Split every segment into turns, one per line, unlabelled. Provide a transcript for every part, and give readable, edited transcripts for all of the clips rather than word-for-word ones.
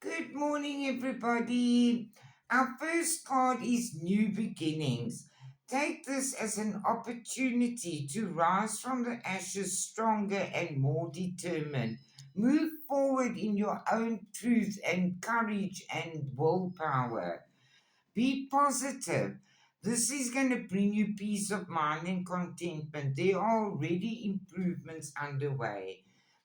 Good morning, everybody. Our first card is New Beginnings. Take this as an opportunity to rise from the ashes stronger and more determined. Move forward in your own truth and courage and willpower. Be positive. This is going to bring you peace of mind and contentment. There are already improvements underway.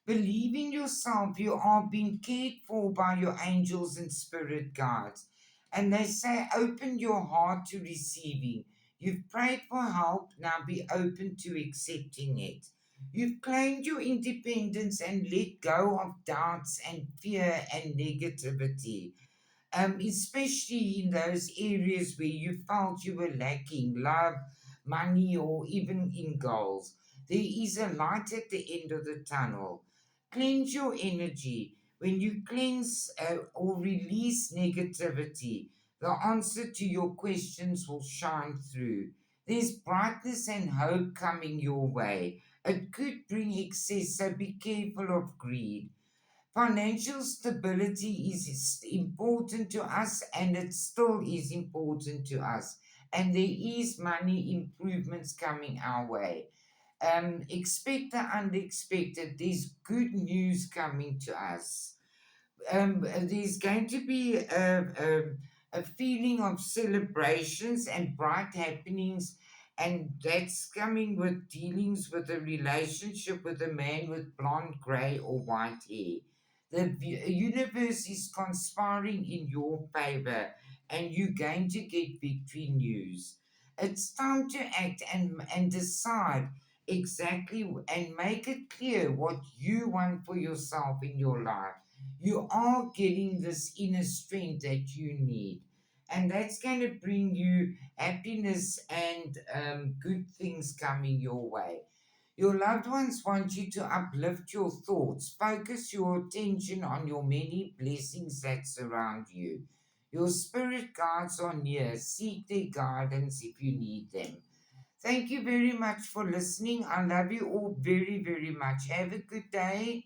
Believe in yourself. You are being cared for by your angels and spirit guides. And they say, open your heart to receiving. You've prayed for help, now be open to accepting it. You've claimed your independence and let go of doubts and fear and negativity, especially in those areas where you felt you were lacking love, money, or even in goals. There is a light at the end of the tunnel. Cleanse your energy. When you cleanse or release negativity, the answer to your questions will shine through. There's brightness and hope coming your way. It could bring excess, so be careful of greed. Financial stability is important to us, and it still is important to us. And there is money improvements coming our way. Expect the unexpected. There's good news coming to us. There's going to be a feeling of celebrations and bright happenings, and that's coming with dealings with a relationship with a man with blonde, gray, or white hair. The universe is conspiring in your favor, and you're going to get victory news. It's time to act and decide exactly and make it clear what you want for yourself in your life. You are getting this inner strength that you need. And that's going to bring you happiness and good things coming your way. Your loved ones want you to uplift your thoughts. Focus your attention on your many blessings that surround you. Your spirit guides are near. Seek their guidance if you need them. Thank you very much for listening. I love you all very, very much. Have a good day.